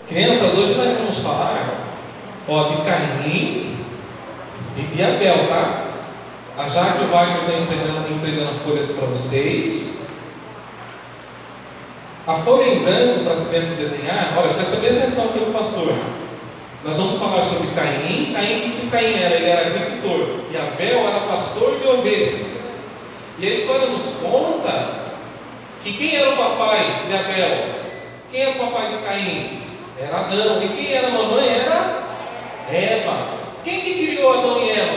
Crianças, hoje nós vamos falar de Caim e de Abel, tá? A Jaque e o Wagner estão entregando folhas para vocês. A folha em branco para as crianças desenhar. Olha, presta bem atenção aqui no pastor. Nós vamos falar sobre Caim. Caim, o que Caim era? Ele era agricultor. E Abel era pastor de ovelhas. E a história nos conta que quem era o papai de Abel? Quem era o papai de Caim? Era Adão. E quem era a mamãe? Era Eva. Quem que criou Adão e Eva?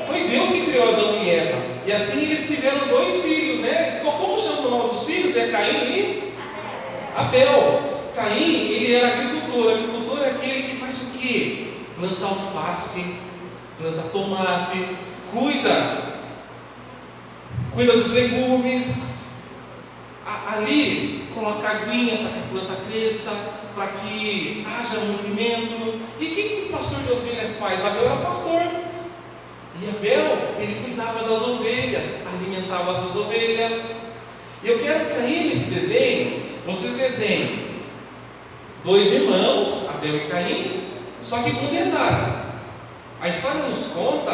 Foi Deus que criou Adão e Eva. E assim eles tiveram 2 filhos, né? E como chama o nome dos filhos? É Caim e Abel. Caim, ele era agricultor. Agricultor é aquele que faz o quê? Planta alface, planta tomate, cuida dos legumes. Ali, coloca aguinha para que a planta cresça, para que haja mantimento. E o que o pastor de ovelhas faz? Abel era pastor. E Abel, ele cuidava das ovelhas, alimentava as ovelhas. E eu quero que aí nesse desenho, vocês desenhem 2 irmãos, Abel e Caim, só que com detalhe. A história nos conta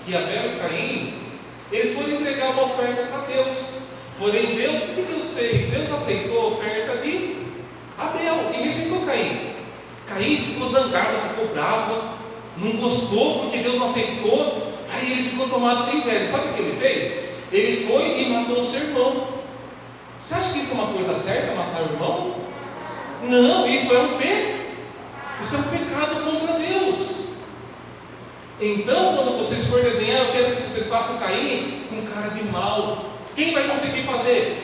que Abel e Caim, eles foram entregar uma oferta para Deus. Porém, Deus, o que Deus fez? Deus aceitou a oferta de Abel e rejeitou Caim. Caim ficou zangado, ficou bravo, não gostou porque Deus não aceitou. Aí ele ficou tomado de inveja. Sabe o que ele fez? Ele foi e matou o seu irmão. Você acha que isso é uma coisa certa, matar o irmão? Não, isso é um pecado contra Deus. Então, quando vocês forem desenhar, eu quero que vocês façam Caim com cara de mal. Quem vai conseguir fazer?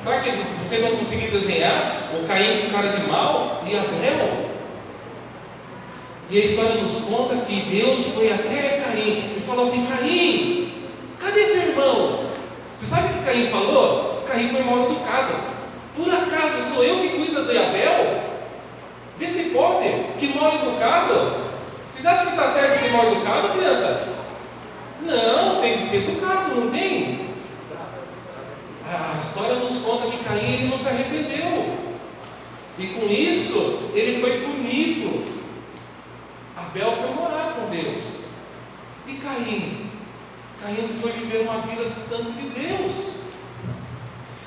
Será que vocês vão conseguir desenhar o Caim com cara de mal e Abel? E a história nos conta que Deus foi até Caim e falou assim: Caim, cadê seu irmão? Você sabe o que Caim falou? Caim foi mal educado. Por acaso sou eu que cuido de Abel? Vê se pode, que mal educado. Vocês acham que está certo ser mal educado, crianças? Não, tem que ser educado, não tem? A história nos conta que Caim ele não se arrependeu. E com isso, ele foi punido. Abel foi morar com Deus. E Caim? Caim foi viver uma vida distante de Deus.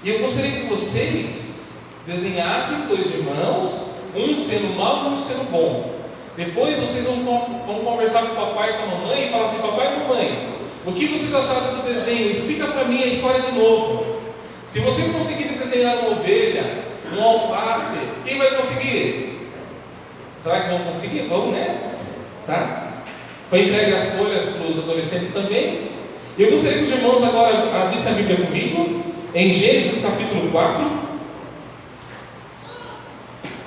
E eu gostaria que vocês desenhassem 2 irmãos, um sendo mau e um sendo bom. Depois vocês vão conversar com o papai e com a mamãe e falar assim: papai e mamãe, o que vocês acharam do desenho? Explica para mim a história de novo. Se vocês conseguirem desenhar uma ovelha, um alface, quem vai conseguir? Será que vão conseguir? Vão, né? Tá? Foi entregue as folhas para os adolescentes também. Eu gostaria que os irmãos agora abrissem a Bíblia comigo, em Gênesis capítulo 4.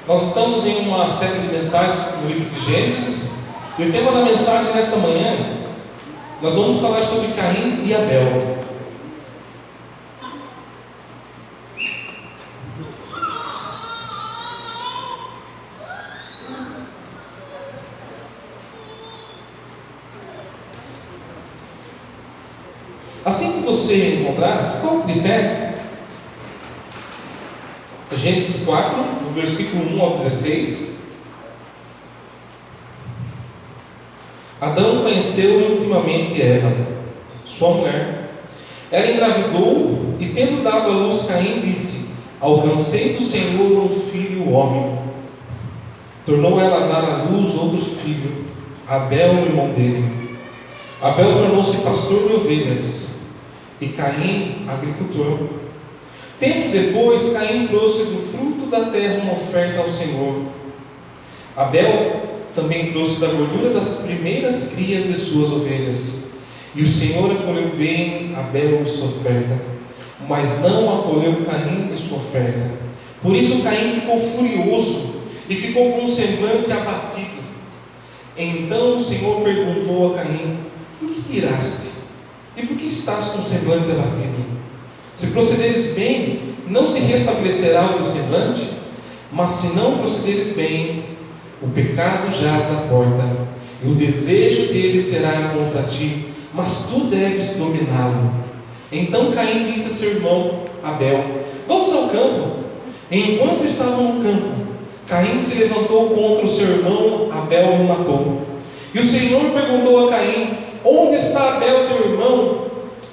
Nós estamos em uma série de mensagens no livro de Gênesis. E o tema da mensagem nesta manhã, nós vamos falar sobre Caim e Abel. Assim que você encontrar, se coloque de pé. Gênesis 4, do versículo 1 ao 16. Adão conheceu intimamente Eva, sua mulher. Ela engravidou e, tendo dado à luz Caim, disse: alcancei do Senhor um filho homem. Tornou ela a dar à luz outro filho, Abel, o irmão dele. Abel tornou-se pastor de ovelhas e Caim, agricultor. Tempos depois, Caim trouxe do fruto da terra uma oferta ao Senhor. Abel também trouxe da gordura das primeiras crias de suas ovelhas. E o Senhor acolheu bem Abel e sua oferta, mas não acolheu Caim e sua oferta. Por isso Caim ficou furioso e ficou com o semblante abatido. Então o Senhor perguntou a Caim: por que tiraste? E por que estás com o semblante abatido? Se procederes bem, não se restabelecerá o teu semblante, mas se não procederes bem, o pecado jaz à porta, e o desejo dele será contra ti, mas tu deves dominá-lo. Então Caim disse a seu irmão Abel: vamos ao campo. Enquanto estavam no campo, Caim se levantou contra o seu irmão Abel e o matou. E o Senhor perguntou a Caim: onde está Abel, teu irmão?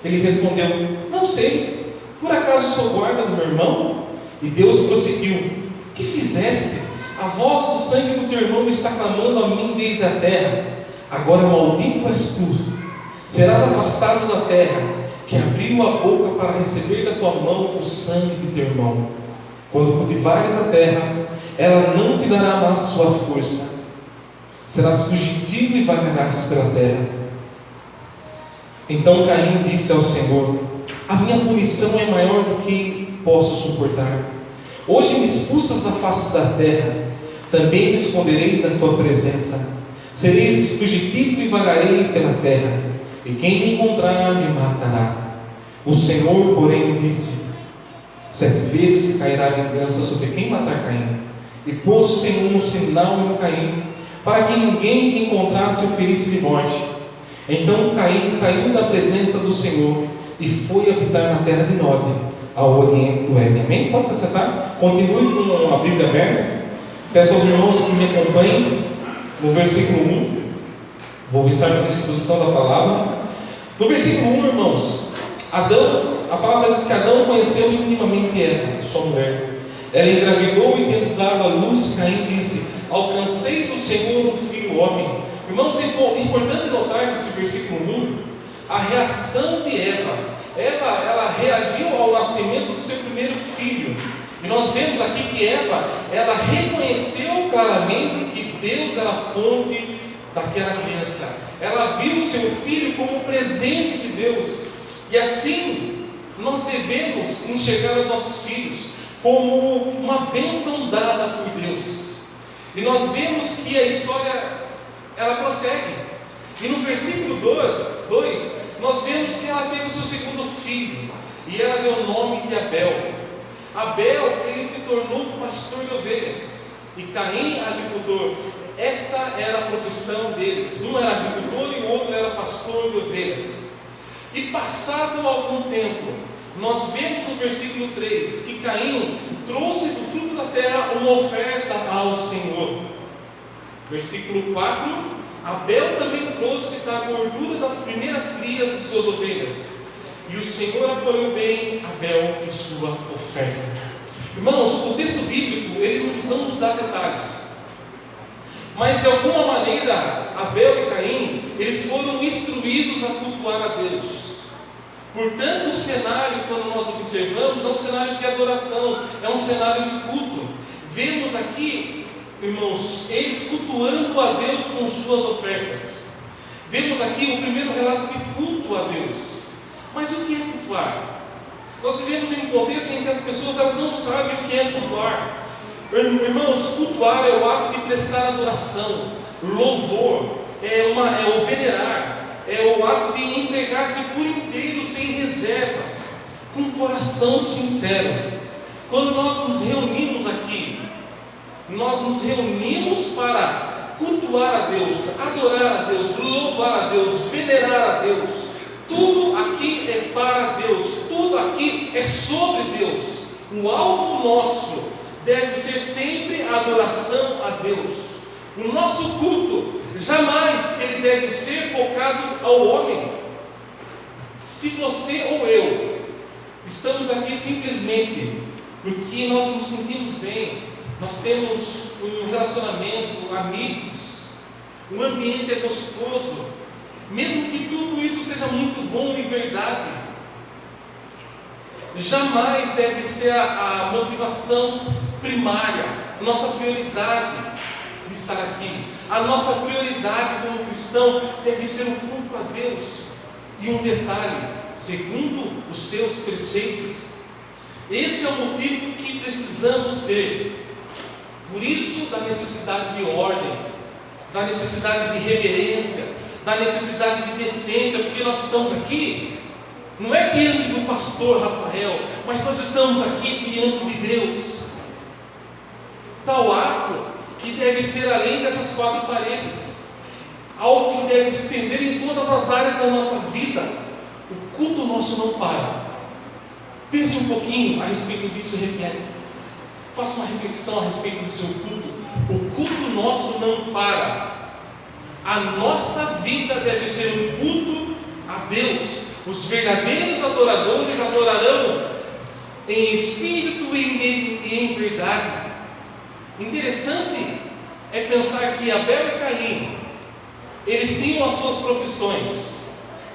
Ele respondeu: não sei, por acaso sou guarda do meu irmão? E Deus prosseguiu: que fizeste? A voz do sangue do teu irmão está clamando a mim desde a terra. Agora maldito és tu, serás afastado da terra, que abriu a boca para receber da tua mão o sangue de teu irmão. Quando cultivares a terra, ela não te dará mais sua força. Serás fugitivo e vagarás pela terra. Então Caim disse ao Senhor: a minha punição é maior do que posso suportar. Hoje me expulsas da face da terra, também me esconderei da tua presença. Serei fugitivo e vagarei pela terra, e quem me encontrar me matará. O Senhor, porém, lhe disse: 7 vezes cairá a vingança sobre quem matar Caim. E pôs o Senhor um sinal em Caim, para que ninguém que encontrasse o ferisse de morte. Então Caim saiu da presença do Senhor e foi habitar na terra de Nod, ao oriente do Éden. Amém? Pode se sentar? Continue com a Bíblia aberta. Peço aos irmãos que me acompanhem no versículo 1. Vou estar fazendo a exposição da palavra. No versículo 1, irmãos, Adão, a palavra diz que Adão conheceu intimamente Eva, sua mulher. Ela engravidou e, tendo dado à luz, Caim disse: alcancei do Senhor um filho homem. Irmãos, é importante notar nesse versículo 1 a reação de Eva. Ela reagiu ao nascimento do seu primeiro filho. E nós vemos aqui que Eva, ela reconheceu claramente que Deus era a fonte daquela criança. Ela viu seu filho como um presente de Deus. E assim, nós devemos enxergar os nossos filhos como uma bênção dada por Deus. E nós vemos que a história, ela prossegue. E no versículo 2, nós vemos que ela teve o seu segundo filho, e ela deu o nome de Abel. Abel, ele se tornou pastor de ovelhas, e Caim, agricultor. Esta era a profissão deles. Um era agricultor e o outro era pastor de ovelhas. E passado algum tempo, nós vemos no versículo 3 que Caim trouxe do fruto da terra uma oferta ao Senhor. Versículo 4: Abel também trouxe da gordura das primeiras crias de suas ovelhas, e o Senhor acolheu bem Abel em sua oferta. Irmãos, o texto bíblico, ele não nos dá detalhes, mas de alguma maneira Abel e Caim, eles foram instruídos a cultuar a Deus. Portanto, o cenário, quando nós observamos, é um cenário de adoração, é um cenário de culto. Vemos aqui, irmãos, eles cultuando a Deus com suas ofertas. Vemos aqui o primeiro relato de culto a Deus. Mas o que é cultuar? Nós vivemos em um contexto em que as pessoas elas não sabem o que é cultuar. Irmãos, cultuar é o ato de prestar adoração, louvor, é o venerar, é o ato de entregar-se por inteiro, sem reservas, com um coração sincero. Quando nós nos reunimos aqui, nós nos reunimos para cultuar a Deus, adorar a Deus, louvar a Deus, venerar a Deus. Tudo aqui é para Deus, tudo aqui é sobre Deus. O alvo nosso deve ser sempre a adoração a Deus. O nosso culto, jamais ele deve ser focado ao homem. Se você ou eu estamos aqui simplesmente porque nós nos sentimos bem, nós temos um relacionamento, amigos, o ambiente é gostoso, mesmo que tudo isso seja muito bom e verdade, jamais deve ser a motivação primária, nossa prioridade de estar aqui. A nossa prioridade como cristão deve ser o culto a Deus. E um detalhe, segundo os seus preceitos. Esse é o motivo que precisamos ter. Por isso, da necessidade de ordem, da necessidade de reverência, da necessidade de decência, porque nós estamos aqui, não é diante do pastor Rafael, mas nós estamos aqui diante de Deus. Tal ato que deve ser além dessas 4 paredes, algo que deve se estender em todas as áreas da nossa vida. O culto nosso não para. Pense um pouquinho a respeito disso e reflete. Faça uma reflexão a respeito do seu culto. O culto nosso não para. A nossa vida deve ser um culto a Deus. Os verdadeiros adoradores adorarão em espírito e em verdade. Interessante é pensar que Abel e Caim, eles tinham as suas profissões,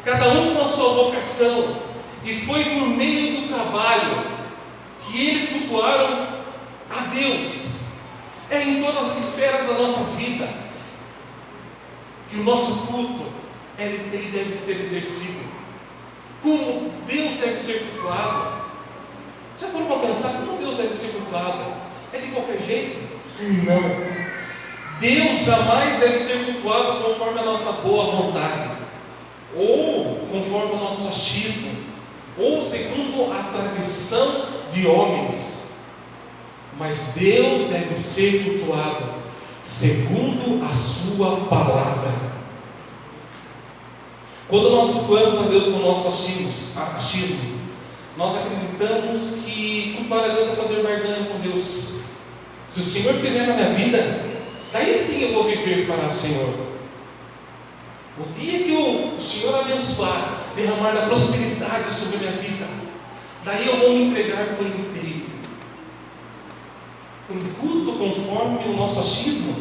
cada um com a sua vocação, e foi por meio do trabalho que eles cultuaram a Deus. É em todas as esferas da nossa vida que o nosso culto ele deve ser exercido. Como Deus deve ser cultuado? Já parou para pensar como Deus deve ser cultuado? É de qualquer jeito? Não. Deus jamais deve ser cultuado conforme a nossa boa vontade, ou conforme o nosso achismo, ou segundo a tradição de homens. Mas Deus deve ser cultuado segundo a sua palavra. Quando nós cultuamos a Deus com o nosso achismo, nós acreditamos que cultuar a Deus é fazer barganha com Deus. Se o Senhor fizer na minha vida, daí sim eu vou viver para o Senhor. O dia que o Senhor abençoar, derramar da prosperidade sobre a minha vida, daí eu vou me entregar por inteiro. Um culto conforme o nosso achismo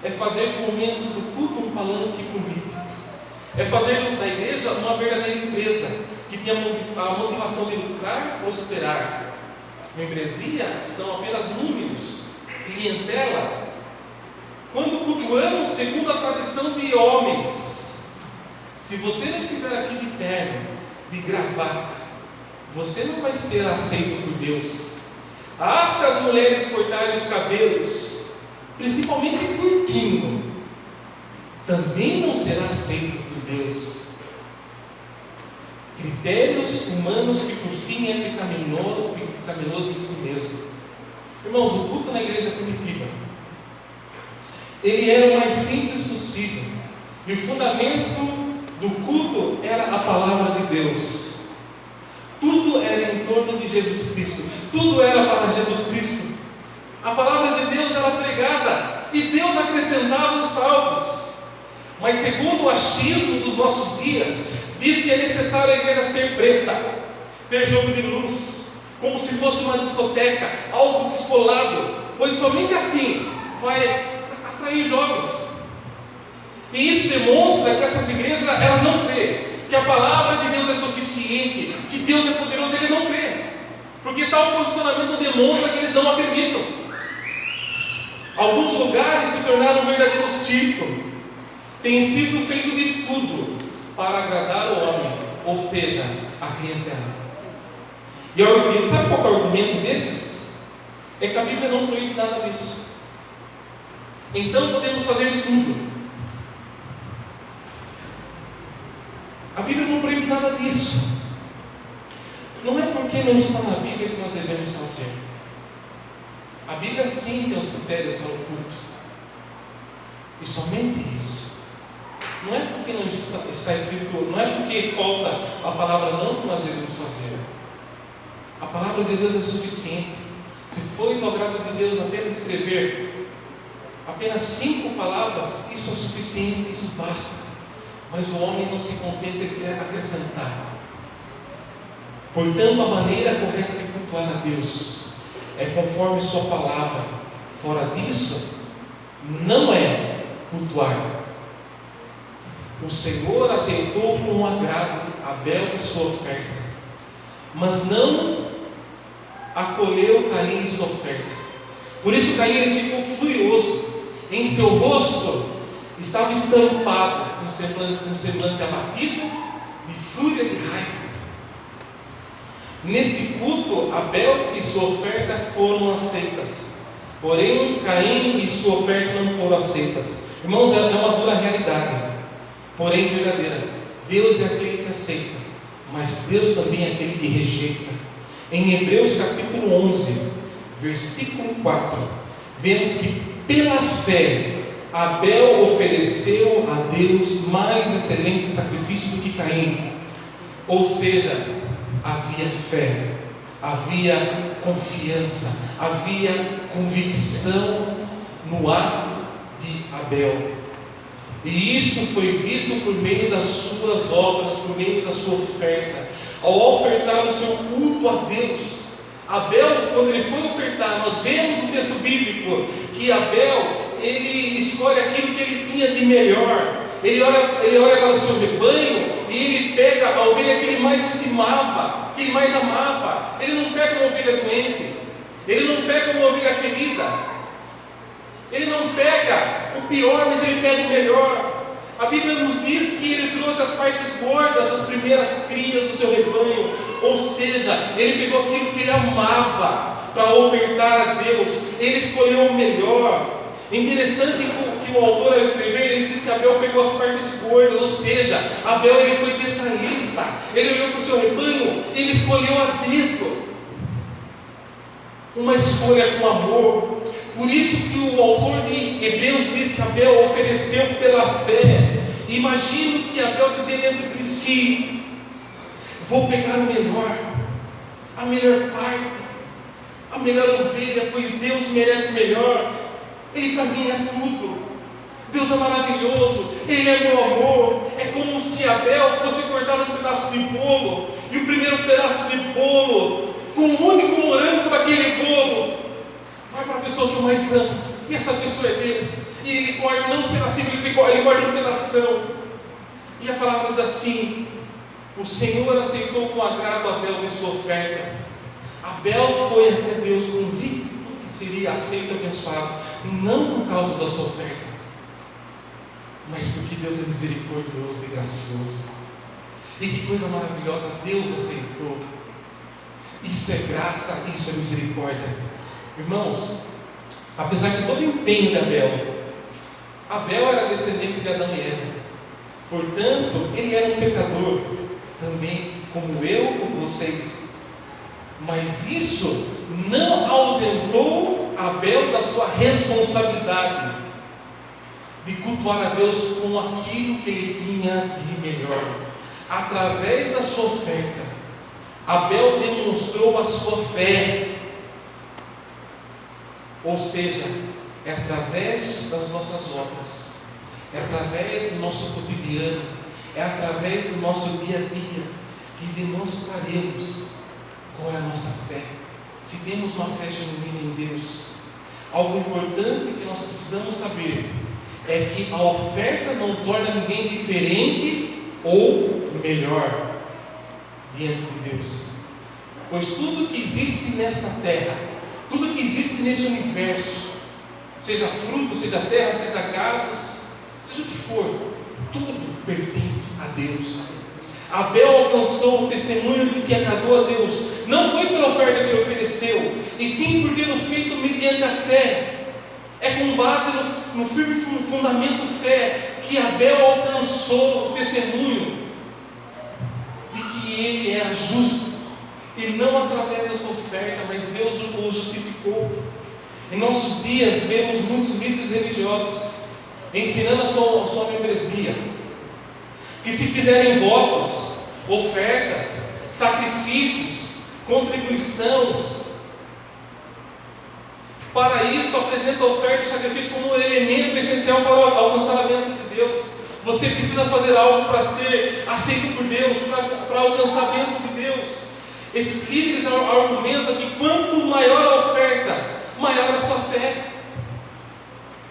é fazer do momento do culto um palanque político. É fazer da igreja uma verdadeira empresa que tem a motivação de lucrar, prosperar. Membresia são apenas números, clientela. Quando cultuamos segundo a tradição de homens, se você não estiver aqui de terno, de gravata, você não vai ser aceito por Deus. Se as mulheres cortarem os cabelos, principalmente curtinho, também não será aceito por Deus. Critérios humanos que por fim é pecaminoso em si mesmo. Irmãos, o culto na igreja primitiva, ele era o mais simples possível, e o fundamento do culto era a palavra de Deus. Tudo era em torno de Jesus Cristo, tudo era para Jesus Cristo. A palavra de Deus era pregada e Deus acrescentava os salvos. Mas segundo o achismo dos nossos dias, diz que é necessário a igreja ser preta, ter jogo de luz, como se fosse uma discoteca, algo descolado, pois somente assim vai atrair jovens. E isso demonstra que essas igrejas, elas não creem que a palavra de Deus é suficiente, que Deus é poderoso. Eles não creem, porque tal posicionamento demonstra que eles não acreditam. Alguns lugares se tornaram um verdadeiro circo, tem sido feito de tudo para agradar o homem, ou seja, a clientela. E sabe qual é o argumento desses? É que a Bíblia não proíbe nada disso. Então podemos fazer de tudo. A Bíblia não proíbe nada disso. Não é porque não está na Bíblia que nós devemos fazer. A Bíblia sim tem os critérios para o culto, e somente isso. Não é porque não está escrito, não é porque falta a palavra não que nós devemos fazer. A palavra de Deus é suficiente. Se foi do agrado de Deus apenas escrever apenas 5 palavras, isso é suficiente, isso basta. Mas o homem não se contenta, ele quer acrescentar. Portanto, a maneira correta de cultuar a Deus é conforme sua palavra. Fora disso, não é cultuar. O Senhor aceitou com agrado Abel e sua oferta, mas não acolheu Caim e sua oferta. Por isso Caim ele ficou furioso. Em seu rosto estava estampado um semblante abatido de fúria, de raiva. Neste culto, Abel e sua oferta foram aceitas, porém Caim e sua oferta não foram aceitas. Irmãos, é uma dura realidade, porém verdadeira. Deus é aquele que aceita, mas Deus também é aquele que rejeita. Em Hebreus capítulo 11, versículo 4, vemos que pela fé Abel ofereceu a Deus mais excelente sacrifício do que Caim. Ou seja, havia fé, havia confiança, havia convicção no ato de Abel. E isto foi visto por meio das suas obras, por meio da sua oferta. Ao ofertar o seu culto a Deus, Abel, quando ele foi ofertar, nós vemos no texto bíblico que Abel, ele escolhe aquilo que ele tinha de melhor. Ele olha para o seu rebanho e ele pega a ovelha que ele mais estimava, que ele mais amava. Ele não pega uma ovelha doente, ele não pega uma ovelha ferida, ele não pega o pior, mas ele pega o melhor. A Bíblia nos diz que ele trouxe as partes gordas das primeiras crias do seu rebanho, ou seja, ele pegou aquilo que ele amava para ofertar a Deus, ele escolheu o melhor. É interessante que o autor, ao escrever, ele diz que Abel pegou as partes gordas, ou seja, Abel ele foi detalhista, ele olhou para o seu rebanho e ele escolheu a dedo, uma escolha com amor. Por isso que o autor de Hebreus diz que Abel ofereceu pela fé. Imagino que Abel dizia dentro de si: vou pegar o melhor, a melhor parte, a melhor ovelha, pois Deus merece melhor. Ele para mim é tudo. Deus é maravilhoso, Ele é meu amor. É como se Abel fosse cortar um pedaço de bolo, e o primeiro pedaço de bolo, com o único morango daquele bolo, vai para a pessoa que eu mais amo, e essa pessoa é Deus. E ele corta não um pedacinho, ele corta um pedação. E a palavra diz assim: o Senhor aceitou com agrado Abel de sua oferta. Abel foi até Deus convicto que seria aceito e abençoado, não por causa da sua oferta, mas porque Deus é misericordioso e gracioso. E que coisa maravilhosa, Deus aceitou. Isso é graça, isso é misericórdia. Irmãos, apesar de todo o empenho de Abel era descendente de Adão e Eva, portanto, ele era um pecador também, como eu, como vocês. Mas isso não ausentou Abel da sua responsabilidade de cultuar a Deus com aquilo que ele tinha de melhor. Através da sua oferta, Abel demonstrou a sua fé. Ou seja, é através das nossas obras, é através do nosso cotidiano, é através do nosso dia a dia que demonstraremos qual é a nossa fé. Se temos uma fé genuína em Deus. Algo importante que nós precisamos saber é que a oferta não torna ninguém diferente ou melhor diante de Deus, pois tudo que existe nesta terra, tudo que existe nesse universo, seja fruto, seja terra, seja gados, seja o que for, tudo pertence a Deus. Abel alcançou o testemunho de que agradou a Deus, não foi pela oferta que ele ofereceu, e sim por tê-lo feito mediante a fé. É com base no firme fundamento fé que Abel alcançou o testemunho de que ele era justo, e não através da sua oferta, mas Deus o justificou. Em nossos dias vemos muitos líderes religiosos ensinando a sua membresia, que se fizerem votos, ofertas, sacrifícios, contribuições, para isso apresenta a oferta e o sacrifício como um elemento essencial para alcançar a bênção de Deus. Você precisa fazer algo para ser aceito por Deus, para alcançar a bênção de Deus. Esses líderes argumentam que quanto maior a oferta, maior a sua fé.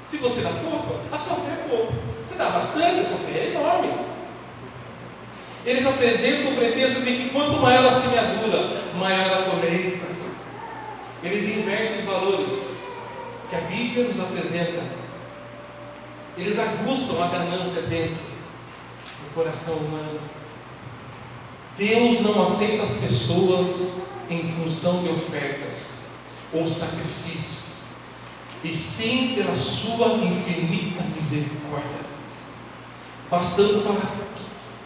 Se você dá pouco, a sua fé é pouco. Se dá bastante, a sua fé é enorme. Eles apresentam o pretexto de que quanto maior a semeadura, maior a colheita. Eles invertem os valores que a Bíblia nos apresenta. Eles aguçam a ganância dentro do coração humano. Deus não aceita as pessoas em função de ofertas ou sacrifícios, e sim pela sua infinita misericórdia, bastando para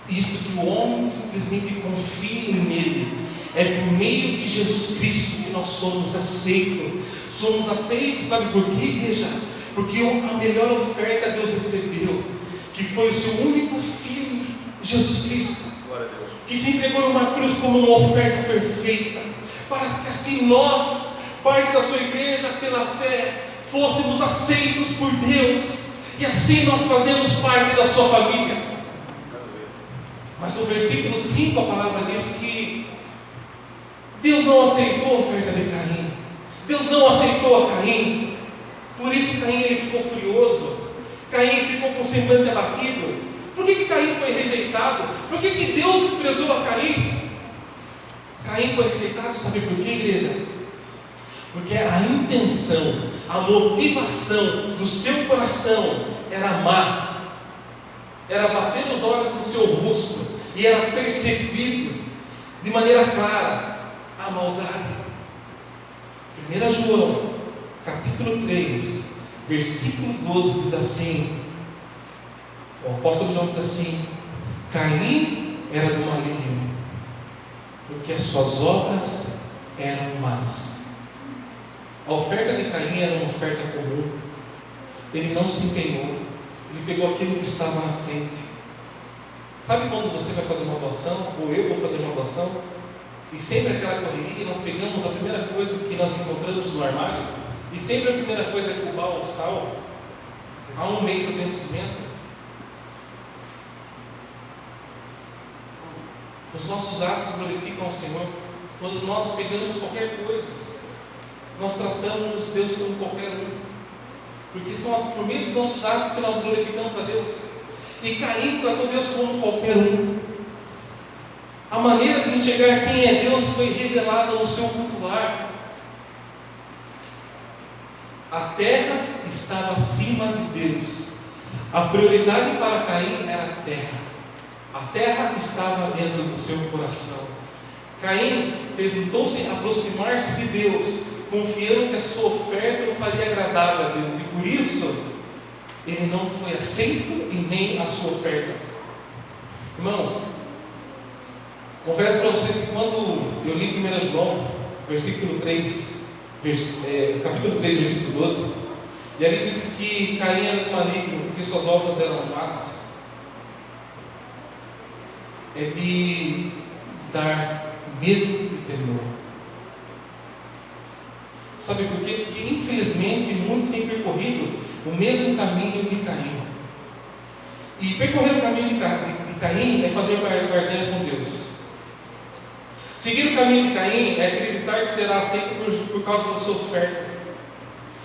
isto que o homem simplesmente confie nele. É por meio de Jesus Cristo que nós somos aceitos. Somos aceitos, sabe por quê, igreja? Porque a melhor oferta Deus recebeu, que foi o seu único Filho, Jesus Cristo, que se entregou em uma cruz como uma oferta perfeita, para que assim nós, parte da sua igreja, pela fé, fôssemos aceitos por Deus, e assim nós fazemos parte da sua família. Mas no versículo 5 a palavra diz que Deus não aceitou a oferta de Caim. Deus não aceitou a Caim. Por isso Caim ele ficou furioso. Caim ficou com o semblante abatido. Por que Caim foi rejeitado? Por que Deus desprezou a Caim? Caim foi rejeitado, sabe por quê, igreja? Porque a intenção, a motivação do seu coração era má, era bater os olhos no seu rosto, e era percebido de maneira clara a maldade. 1 João, capítulo 3, versículo 12 diz assim, o apóstolo João diz assim: Caim era do maligno, porque as suas obras eram más. A oferta de Caim era uma oferta comum. Ele não se empenhou, ele pegou aquilo que estava na frente. Sabe quando você vai fazer uma doação, ou eu vou fazer uma doação, e sempre aquela correria, nós pegamos a primeira coisa que nós encontramos no armário, e sempre a primeira coisa é fubá ou sal, há um mês do vencimento. Os nossos atos glorificam ao Senhor. Quando nós pegamos qualquer coisa, nós tratamos Deus como qualquer um, porque são por meio dos nossos atos que nós glorificamos a Deus. E Caim tratou Deus como qualquer um. A maneira de enxergar quem é Deus foi revelada no seu cultuar. A terra estava acima de Deus. A prioridade para Caim era a terra. A terra estava dentro do seu coração. Caim tentou-se aproximar-se de Deus, confiando que a sua oferta o faria agradável a Deus, e por isso ele não foi aceito e nem a sua oferta. Irmãos, confesso para vocês que quando eu li 1 João, versículo 3, capítulo 3, versículo 12, e ali diz que Caim era do maligno, porque suas obras eram más, é de dar medo e temor. Sabe por quê? Porque infelizmente muitos têm percorrido o mesmo caminho de Caim. E percorrer o caminho de Caim é fazer barganha com Deus. Seguir o caminho de Caim é acreditar que será aceito por causa da sua oferta.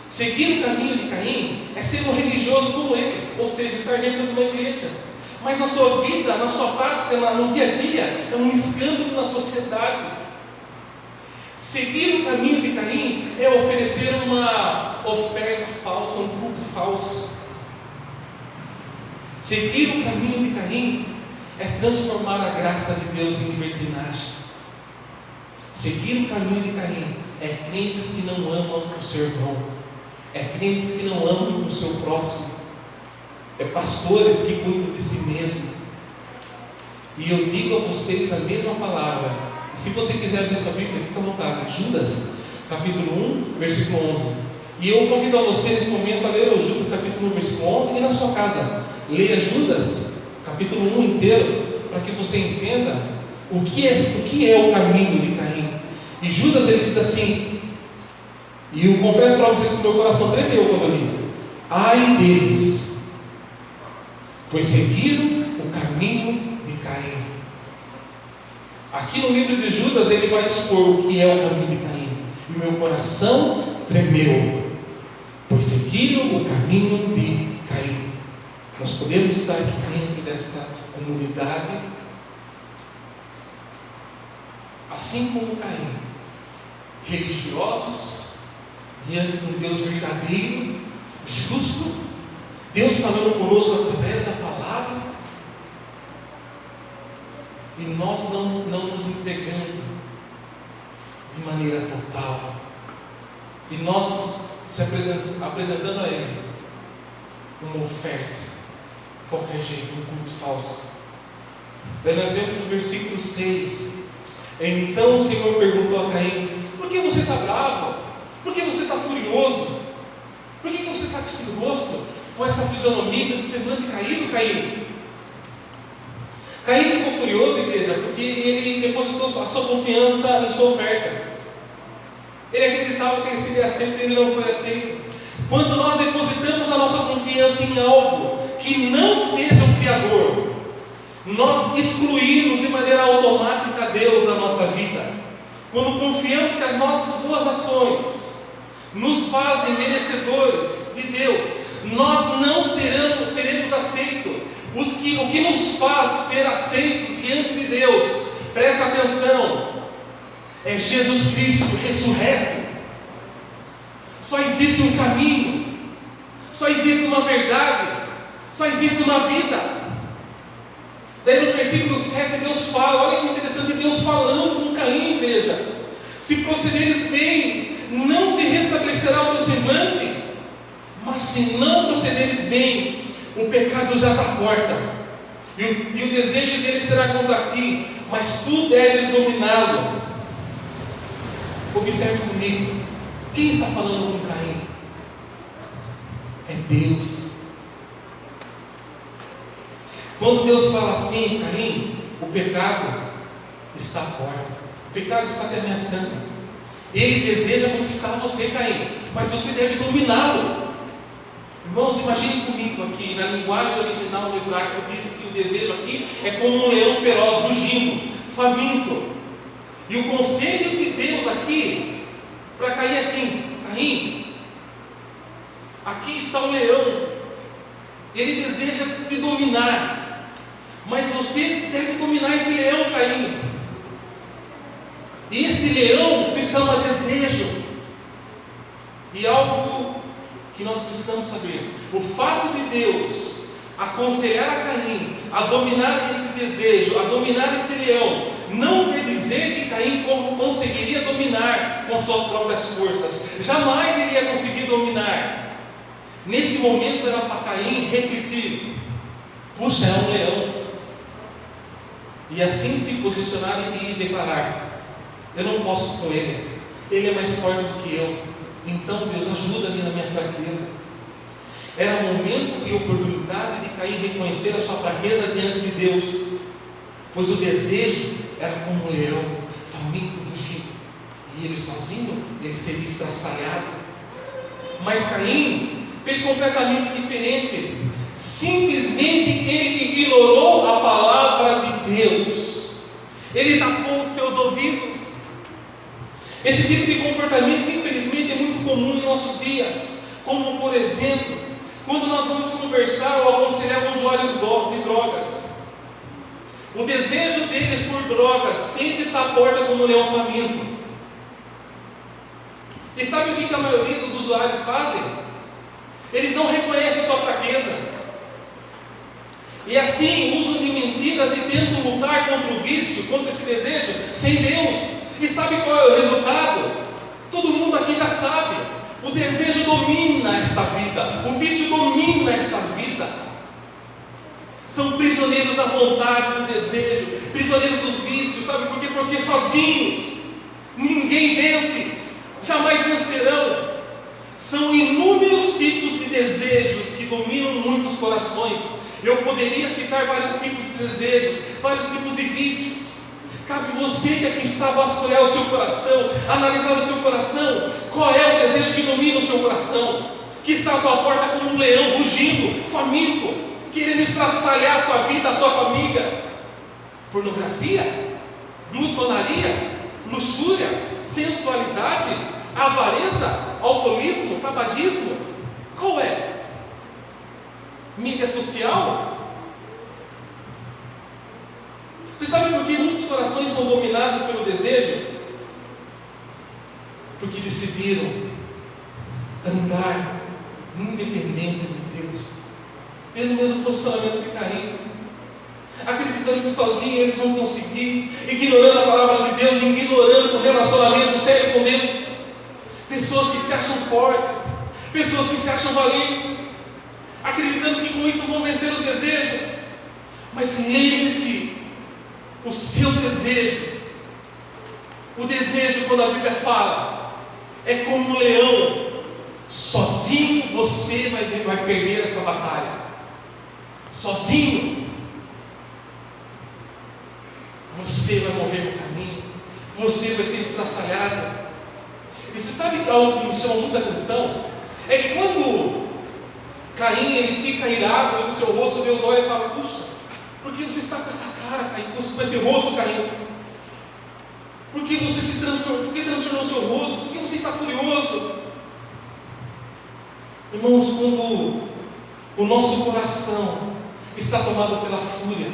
Seguir o caminho de Caim é ser um religioso como ele, ou seja, estar dentro de uma igreja. Mas a sua vida, na sua prática, no dia a dia, é um escândalo na sociedade. Seguir o caminho de Caim é oferecer uma oferta falsa, um culto falso. Seguir o caminho de Caim é transformar a graça de Deus em libertinagem. Seguir o caminho de Caim é crentes que não amam o seu irmão, é crentes que não amam o seu próximo, é pastores que cuidam de si mesmo. E eu digo a vocês a mesma palavra. E se você quiser abrir sua Bíblia, fica à vontade. Judas, capítulo 1, versículo 11. E eu convido a você nesse momento a ler o Judas, capítulo 1, versículo 11, e na sua casa, leia Judas, capítulo 1 inteiro, para que você entenda o que é o caminho de Caim. E Judas, ele diz assim, e eu confesso para vocês que o meu coração tremeu quando eu li: ai deles, pois seguiram o caminho de Caim. Aqui no livro de Judas ele vai expor o que é o caminho de Caim. E o meu coração tremeu, pois seguiram o caminho de Caim. Nós podemos estar aqui dentro desta comunidade, assim como Caim, religiosos, diante de um Deus verdadeiro, justo, Deus falando conosco através da palavra, e nós não nos entregando de maneira total, e nós se apresentando a Ele uma oferta, de qualquer jeito, um culto falso. Daí nós vemos o versículo 6. Então o Senhor perguntou a Caim: por que você está bravo? Por que você está furioso? Por que você está com esse rosto, com essa fisionomia, com esse semblante caído, Caim? Caim ficou furioso, igreja, porque ele depositou a sua confiança em sua oferta. acreditava que ele seria aceito e ele não foi aceito. Quando nós depositamos a nossa confiança em algo que não seja o Criador, nós excluímos de maneira automática Deus da nossa vida. Quando confiamos que as nossas boas ações nos fazem merecedores de Deus, nós não seremos aceitos. O que nos faz ser aceitos diante de Deus, presta atenção, é Jesus Cristo ressurreto. Só existe um caminho, só existe uma verdade, só existe uma vida. Daí no versículo 7 Deus fala, olha que interessante, Deus falando com Caim, igreja: se procederes bem, não se restabelecerá o teu semblante, mas se não procederes bem, o pecado jaz à porta, e o desejo dele será contra ti, mas tu deves dominá-lo. Observe comigo, quem está falando com Caim? É Deus. Quando Deus fala assim: Caim, o pecado está à porta, o pecado está te ameaçando, ele deseja conquistar você, Caim, mas você deve dominá-lo. Irmãos, imagine comigo aqui, na linguagem original do hebraico, diz que o desejo aqui é como um leão feroz, rugindo, faminto. E o conselho de Deus aqui, para Caim, é assim: Caim, aqui está o leão, ele deseja te dominar, mas você deve dominar esse leão, Caim. E este leão se chama desejo. E algo que nós precisamos saber: o fato de Deus aconselhar a Caim a dominar este desejo, a dominar este leão, não quer dizer que Caim conseguiria dominar com suas próprias forças. Jamais ele ia conseguir dominar. Nesse momento era para Caim refletir: puxa, é um leão. E assim se posicionar e declarar: eu não posso com ele, ele é mais forte do que eu. Então Deus, ajuda-me na minha fraqueza. Era momento e oportunidade de Caim reconhecer a sua fraqueza diante de Deus, pois o desejo era como um leão, faminto, rugido, e ele sozinho, ele seria estraçalhado. Mas Caim fez completamente diferente. Simplesmente ele ignorou a palavra de Deus, ele tapou os seus ouvidos. Esse tipo de comportamento, infelizmente, é muito comum em nossos dias, como por exemplo, quando nós vamos conversar ou aconselhar um usuário de drogas. O desejo deles por drogas sempre está à porta como um leão faminto. E sabe o que a maioria dos usuários fazem? Eles não reconhecem a sua fraqueza, e assim usam de mentiras e tentam lutar contra o vício, contra esse desejo, sem Deus. E sabe qual é o resultado? Todo mundo aqui já sabe. O desejo domina esta vida, o vício domina esta vida. São prisioneiros da vontade, do desejo, prisioneiros do vício. Sabe por quê? Porque sozinhos ninguém vence, jamais vencerão. São inúmeros tipos de desejos que dominam muitos corações. Eu poderia citar vários tipos de desejos, vários tipos de vícios. Cabe você que aqui está vasculhar o seu coração, analisar o seu coração. Qual é o desejo que domina o seu coração? Que está à tua porta como um leão, rugindo, faminto, querendo estraçalhar a sua vida, a sua família. Pornografia? Glutonaria? Luxúria? Sensualidade? Avareza? Alcoolismo? Tabagismo? Qual é? Mídia social? Você sabe por que muitos corações são dominados pelo desejo? Porque decidiram andar independentes de Deus, tendo o mesmo posicionamento de Caim, acreditando que sozinhos eles vão conseguir, ignorando a palavra de Deus, ignorando o relacionamento sério com Deus. Pessoas que se acham fortes, pessoas que se acham valentes, acreditando que com isso vão vencer os desejos. Mas lembre-se, o seu desejo, o desejo, quando a Bíblia fala, é como um leão. Sozinho você vai perder essa batalha. Sozinho você vai morrer no caminho, você vai ser estraçalhado. E você sabe algo que me chama muita atenção? É que quando Caim ele fica irado e no seu rosto, Deus olha e fala: puxa, por que você está com essa cara, Caim? Com esse rosto, Caim? Por que você se transformou? Por que transformou o seu rosto? Por que você está furioso? Irmãos, quando o nosso coração está tomado pela fúria,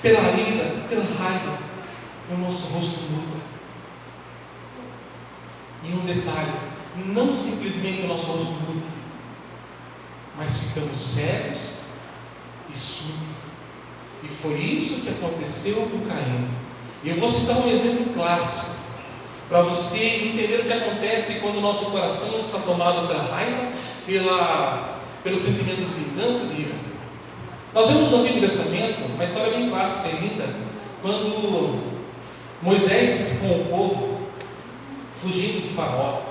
pela ira, pela raiva, o nosso rosto muda. E um detalhe, não simplesmente o nosso rosto muda, mas ficamos cegos e surdos. E foi isso que aconteceu com Caim. E eu vou citar um exemplo clássico, para você entender o que acontece quando o nosso coração está tomado pela raiva, pelo sentimento de vingança e de ira. Nós vemos no Antigo Testamento uma história bem clássica e linda, quando Moisés com o povo, fugindo de Faraó,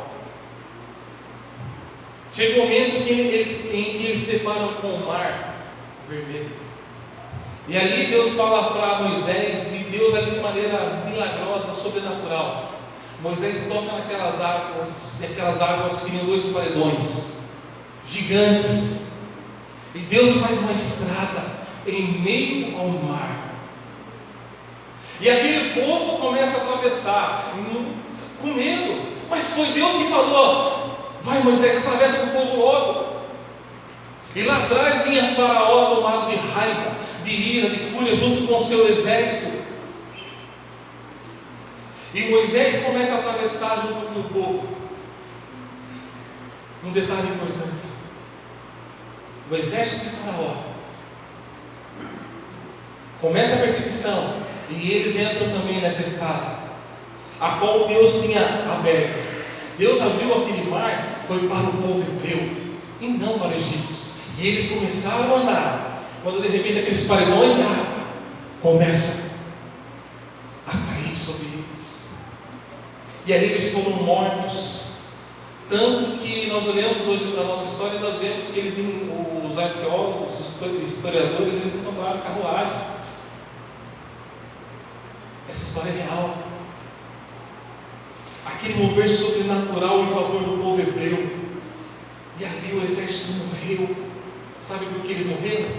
chega um momento em que eles se deparam com o mar vermelho. E ali Deus fala para Moisés, e Deus ali de maneira milagrosa, sobrenatural. Moisés toca naquelas águas, e aquelas águas criam 2 paredões gigantes. E Deus faz uma estrada em meio ao mar. E aquele povo começa a atravessar, com medo. Mas foi Deus que falou: vai, Moisés, atravessa com o povo logo. E lá atrás vinha Faraó tomado de raiva, de ira, de fúria, junto com o seu exército. E Moisés começa a atravessar junto com o povo. Um detalhe importante: o exército de Faraó começa a perseguição, e eles entram também nessa estrada, a qual Deus tinha aberto. Deus abriu aquele mar, foi para o povo hebreu e não para os egípcios. E eles começaram a andar, quando de repente aqueles paredões de água começam a cair sobre eles. E ali eles foram mortos. Tanto que nós olhamos hoje para a nossa história e nós vemos que os arqueólogos, os historiadores, eles encontraram carruagens. Essa história é real. Aquele mover sobrenatural em favor do povo hebreu. E ali o exército morreu. Sabe por que eles morreram?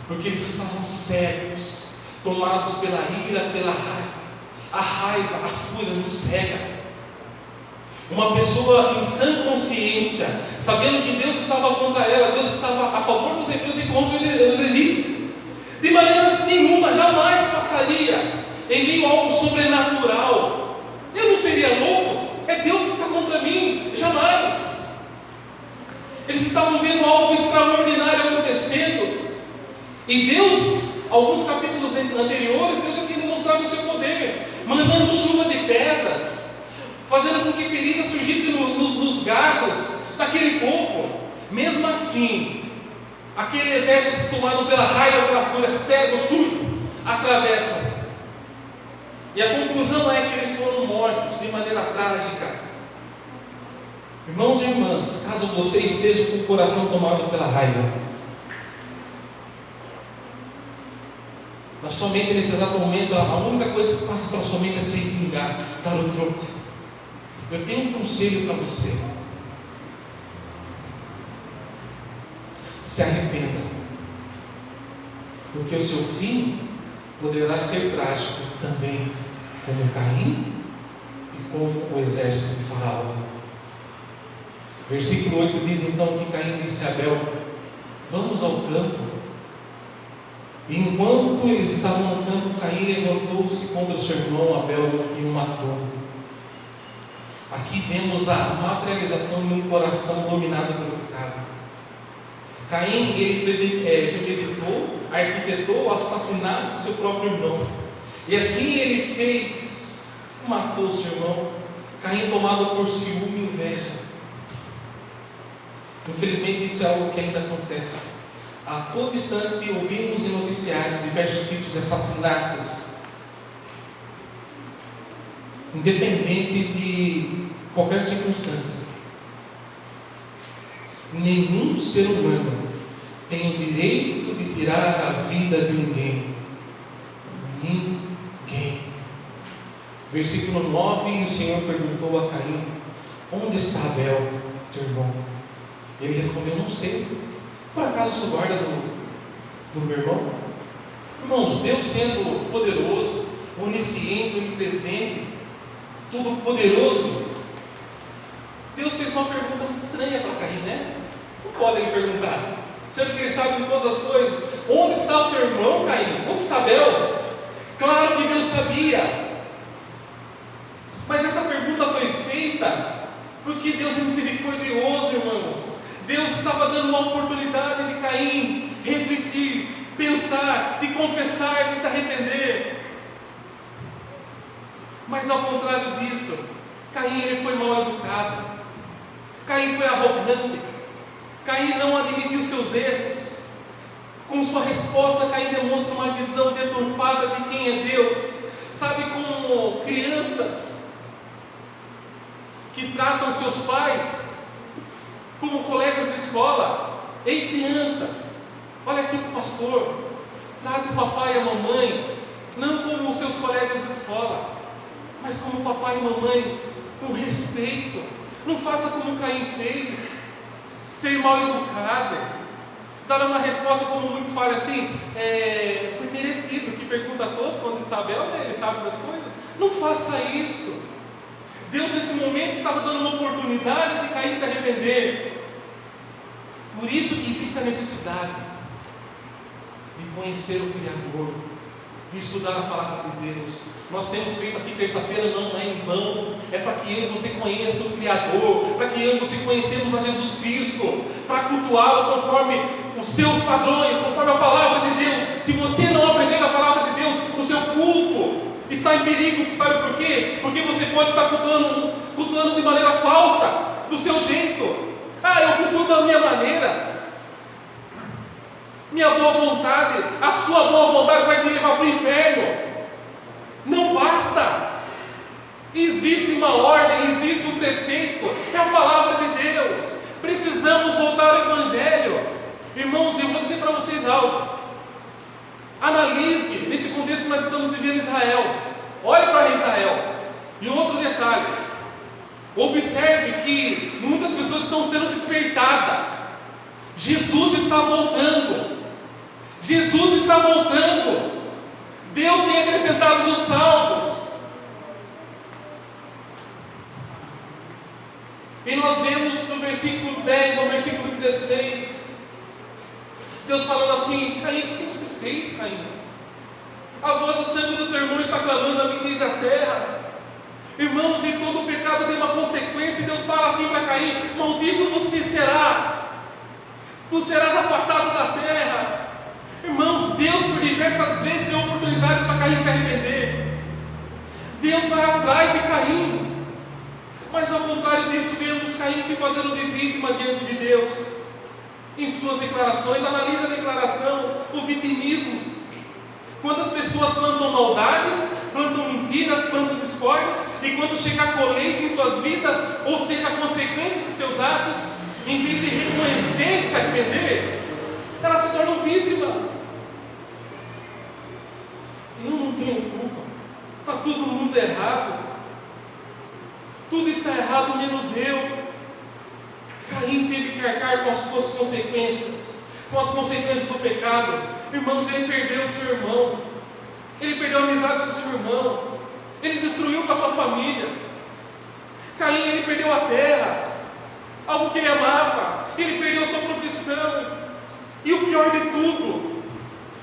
Porque eles estavam cegos, tomados pela ira, pela raiva. A raiva, a fúria nos cega. Uma pessoa em sã consciência, sabendo que Deus estava contra ela, Deus estava a favor dos hebreus e contra os egípcios, de maneira nenhuma, jamais passaria em meio a algo sobrenatural. Eu não seria louco? É Deus que está contra mim, jamais. Eles estavam vendo algo extraordinário acontecendo, e Deus, alguns capítulos anteriores, Deus já tinha demonstrado o seu poder, mandando chuva de pedras, fazendo com que feridas surgissem nos gados daquele povo. Mesmo assim, aquele exército tomado pela raiva, pela fúria, cego, surdo, atravessa. E a conclusão é que eles foram mortos de maneira trágica. Irmãos e irmãs, caso você esteja com o coração tomado pela raiva, na sua mente nesse exato momento, a única coisa que passa pela sua mente é se vingar, dar o troco. Eu tenho um conselho para você: se arrependa, porque o seu fim poderá ser trágico também, como Caim e como o exército de Faraó. Versículo 8 diz então que Caim disse a Abel: vamos ao campo. E enquanto eles estavam no campo, Caim levantou-se contra o seu irmão Abel e o matou. Aqui vemos a materialização de um coração dominado pelo pecado. Caim, ele premeditou, arquitetou o assassinato do seu próprio irmão. E assim ele matou seu irmão. Caim, tomado por ciúme e inveja. Infelizmente isso é algo que ainda acontece. A todo instante ouvimos em noticiários diversos tipos de assassinatos, independente de qualquer circunstância. Nenhum ser humano tem o direito de tirar a vida de ninguém. Ninguém. Versículo 9: e o Senhor perguntou a Caim: onde está Abel, teu irmão? Ele respondeu: não sei. Por acaso sou guarda do meu irmão? Irmãos, Deus sendo poderoso, onisciente, onipresente, todo poderoso, Deus fez uma pergunta muito estranha para Caim, né? Não pode ele perguntar, sendo que ele sabe de todas as coisas: onde está o teu irmão, Caim? Onde está Abel? Claro que Deus sabia, mas essa pergunta foi feita porque Deus é misericordioso, irmãos. Deus estava dando uma oportunidade de Caim refletir, pensar, de confessar, de se arrepender. Mas ao contrário disso, Caim ele foi mal educado, Caim foi arrogante, Caim não admitiu seus erros. Com sua resposta, Caim demonstra uma visão deturpada de quem é Deus. Sabe, como crianças que tratam seus pais como colegas de escola. Ei, crianças, olha aqui para o pastor, trate o papai e a mamãe não como os seus colegas de escola, mas como papai e mamãe, com respeito. Não faça como Caim fez, ser mal educado, dar uma resposta como muitos falam assim, foi merecido. Que pergunta tosca, onde está Abel, né? Ele sabe das coisas. Não faça isso. Deus nesse momento estava dando uma oportunidade de Caim se arrepender. Por isso que existe a necessidade de conhecer o Criador, de estudar a palavra de Deus. Nós temos feito aqui terça-feira, não é em vão, é para que eu e você conheça o Criador, para que eu e você conhecemos a Jesus Cristo, para cultuá-lo conforme os seus padrões, conforme a palavra de Deus. Se você não aprender a palavra de Deus, o seu culto está em perigo. Sabe por quê? Porque você pode estar cultuando de maneira falsa, do seu jeito. Eu cultuo da minha maneira, minha boa vontade, a sua boa vontade vai te levar para o inferno. Não basta. Existe uma ordem, existe um preceito, é a palavra de Deus. Precisamos voltar ao Evangelho. Irmãos, eu vou dizer para vocês algo. Analise nesse contexto que nós estamos vivendo em Israel. Olhe para Israel. E outro detalhe: observe que muitas pessoas estão sendo despertadas. Jesus está voltando. Jesus está voltando. Deus tem acrescentado os salvos. E nós vemos do versículo 10 ao versículo 16, Deus falando assim: Caim, o que você fez, Caim? A voz do sangue do teu irmão está clamando a mim desde a terra. Irmãos, e todo pecado tem uma consequência. E Deus fala assim para Caim: maldito você será, tu serás afastado da terra. Irmãos, Deus por diversas vezes deu oportunidade para Caim se arrepender. Deus vai atrás de Caim, mas ao contrário disso, vemos Caim se fazendo de vítima diante de Deus. Em suas declarações, analise a declaração, o vitimismo. Quantas pessoas plantam maldades, plantam mentiras, plantam discórdias, e quando chega a colheita em suas vidas, ou seja, a consequência de seus atos, em vez de reconhecer e se arrepender, elas se tornam vítimas. Eu não tenho culpa, está todo mundo errado, tudo está errado menos eu. Caim teve que arcar com as suas consequências, com as consequências do pecado. Irmãos, ele perdeu o seu irmão, ele perdeu a amizade do seu irmão, ele destruiu com a sua família. Caim, ele perdeu a terra, algo que ele amava, ele perdeu a sua profissão, e o pior de tudo,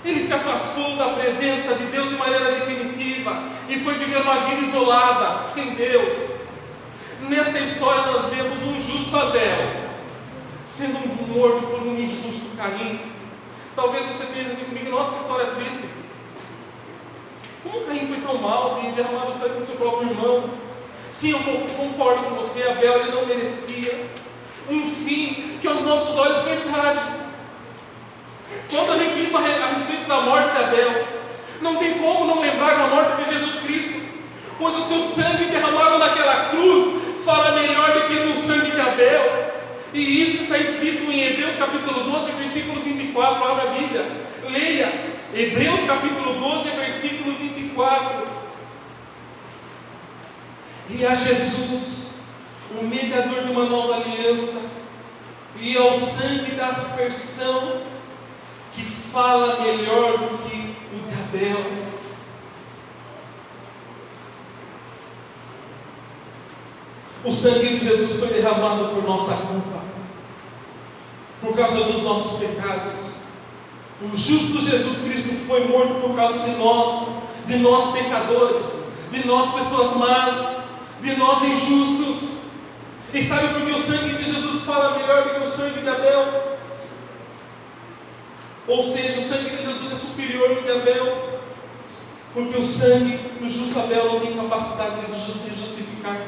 ele se afastou da presença de Deus de maneira definitiva, e foi viver uma vida isolada, sem Deus. Nessa história nós vemos um justo Abel sendo morto por um injusto Caim. Talvez você pense assim comigo: nossa, que história triste. Como Caim foi tão mal de derramar o sangue do seu próprio irmão? Sim, eu concordo com você, Abel ele não merecia um fim que aos nossos olhos foi trágico. Quando eu reflito a respeito da morte de Abel, não tem como não lembrar da morte de Jesus Cristo, pois o seu sangue derramado naquela cruz fala melhor do que no sangue de Abel. E isso está escrito em Hebreus capítulo 12, versículo 24. Abra a Bíblia, leia Hebreus capítulo 12, versículo 24. E a Jesus o mediador de uma nova aliança, e ao sangue da aspersão, que fala melhor do que o de Abel. O sangue de Jesus foi derramado por nossa culpa, por causa dos nossos pecados. O justo Jesus Cristo foi morto por causa de nós pecadores, de nós pessoas más, de nós injustos. E sabe por que o sangue de Jesus fala melhor do que o sangue de Abel? Ou seja, o sangue de Jesus é superior ao de Abel, porque o sangue do justo Abel não tem capacidade de justificar,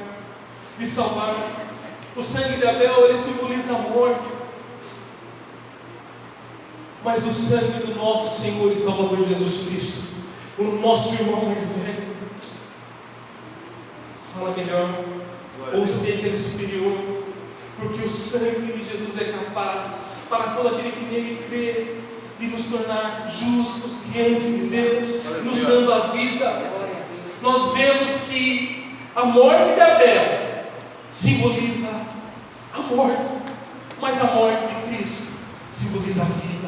de salvar. O sangue de Abel, ele simboliza a morte. Mas o sangue do nosso Senhor e Salvador Jesus Cristo, o nosso irmão mais velho, fala melhor. Ou seja, ele é superior, porque o sangue de Jesus é capaz, para todo aquele que nele crê, de nos tornar justos diante de Deus, nos dando a vida. Nós vemos que a morte de Abel simboliza a morte, mas a morte de Cristo simboliza a vida.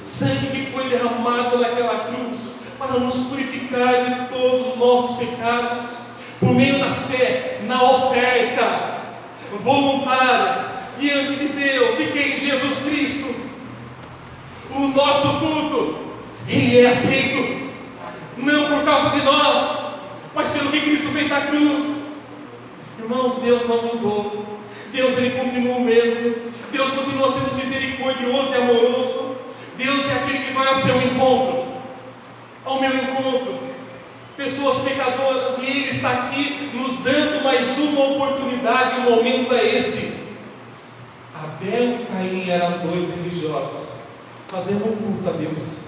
Sangue que foi derramado naquela cruz para nos purificar de todos os nossos pecados, por meio da fé, na oferta voluntária diante de Deus, de quem? Jesus Cristo. O nosso culto, ele é aceito, não por causa de nós, mas pelo que Cristo fez na cruz. Irmãos, Deus não mudou. Deus, ele continua o mesmo. Deus continua sendo misericordioso e amoroso. Deus é aquele que vai ao seu encontro, ao meu encontro, pessoas pecadoras, e Ele está aqui nos dando mais uma oportunidade. O momento é esse. Abel e Caim eram dois religiosos, fazendo um culto a Deus.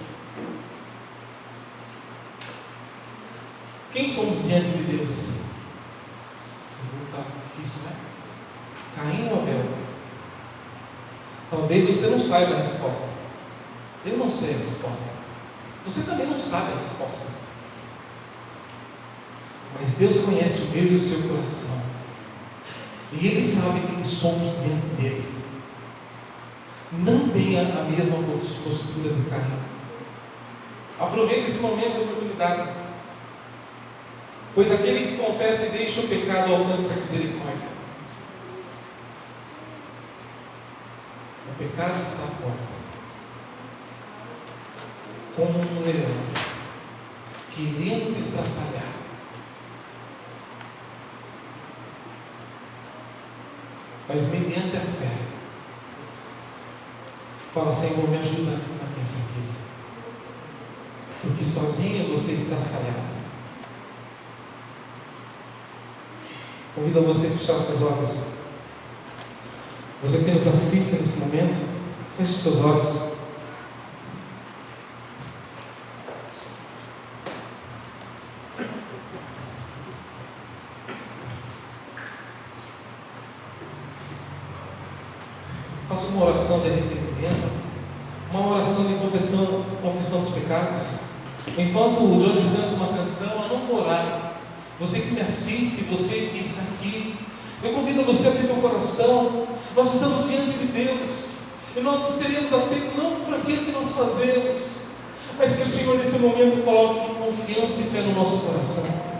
Quem somos diante de Deus? Pergunta difícil, né? Caim ou Abel? Talvez você não saiba a resposta. Eu não sei a resposta. Você também não sabe a resposta. Mas Deus conhece o meu e o seu coração. E Ele sabe quem somos diante dEle. Não tenha a mesma postura de Caim. Aproveite esse momento de oportunidade. Pois aquele que confessa e deixa o pecado alcança a misericórdia. O pecado está à porta, como um leão, querendo destraçalhar. Mas mediante a fé, fala: Senhor, me ajuda na minha fraqueza, porque sozinho você está estraçalhado. Convido a você a fechar seus olhos. Você que nos assiste nesse momento, feche seus olhos. Faça uma oração de arrependimento, uma oração de confissão dos pecados. Enquanto o Jones canta uma canção, eu não vou orar. Você que me assiste, você que está aqui, eu convido você a abrir teu coração. Nós estamos diante de Deus, e nós seremos aceitos não por aquilo que nós fazemos, mas que o Senhor nesse momento coloque confiança e fé no nosso coração.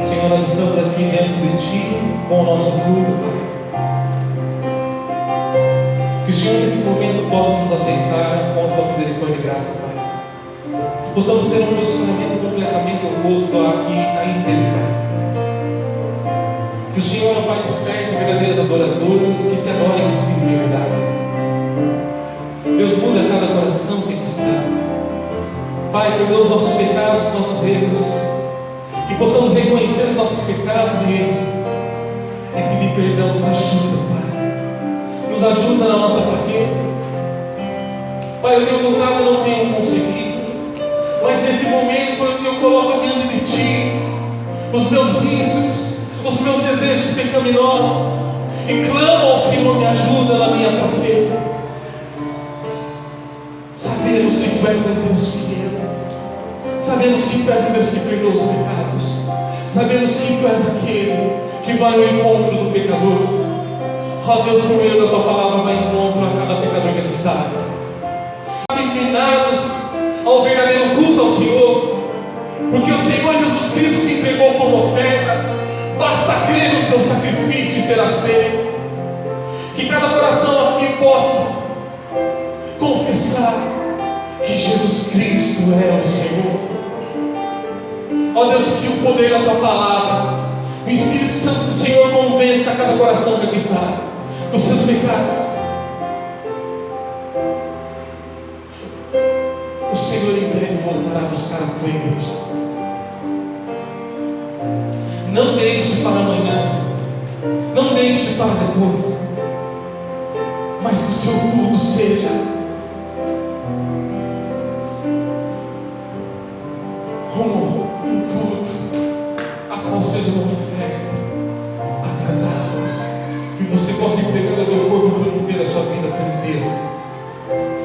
Senhor, nós estamos aqui diante de Ti com o nosso culto, Pai. Que o Senhor nesse momento possa nos aceitar com a Tua misericórdia e graça, Pai. Que possamos ter um posicionamento completamente oposto a que Caim teve, Pai. Que o Senhor, Pai, desperte verdadeiros adoradores que Te adorem em espírito e verdade. Deus, muda cada coração que aqui está. Pai, perdoa os nossos pecados, os nossos erros. Que possamos reconhecer os nossos pecados e erros e pedir perdão. Nos ajuda, Pai. Nos ajuda na nossa fraqueza. Pai, eu tenho lutado e não tenho conseguido. Mas nesse momento eu coloco diante de Ti os meus vícios, os meus desejos pecaminosos e clamo ao Senhor, me ajuda na minha fraqueza. Sabemos que Tu és um Deus fiel. Sabemos que Tu és um Deus que perdoa os pecados. Sabemos que Tu és aquele que vai ao encontro do pecador. Ó Deus, por meio da Tua palavra, vai ao encontro a cada pecador que aqui está. Inclinados ao verdadeiro culto ao Senhor, porque o Senhor Jesus Cristo se entregou como oferta. Basta crer no Teu sacrifício e ser aceito. Que cada coração aqui possa confessar que Jesus Cristo é o Senhor. Ó Deus, que o poder da Tua palavra, o Espírito Santo do Senhor convença a cada coração que aqui está dos seus pecados. O Senhor em breve voltará a buscar a Tua igreja. Não deixe para amanhã, não deixe para depois, mas que o Seu culto seja um culto a qual seja uma oferta agradável, que você possa entregar o teu corpo por inteiro, a sua vida por inteiro.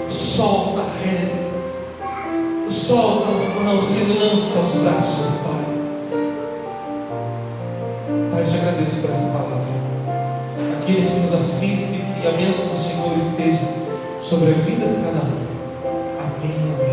Solta a rédea, solta as mãos e lança aos braços do Pai. Pai, eu Te agradeço por essa palavra. Aqueles que nos assistem, que a bênção do Senhor esteja sobre a vida de cada um. Amém.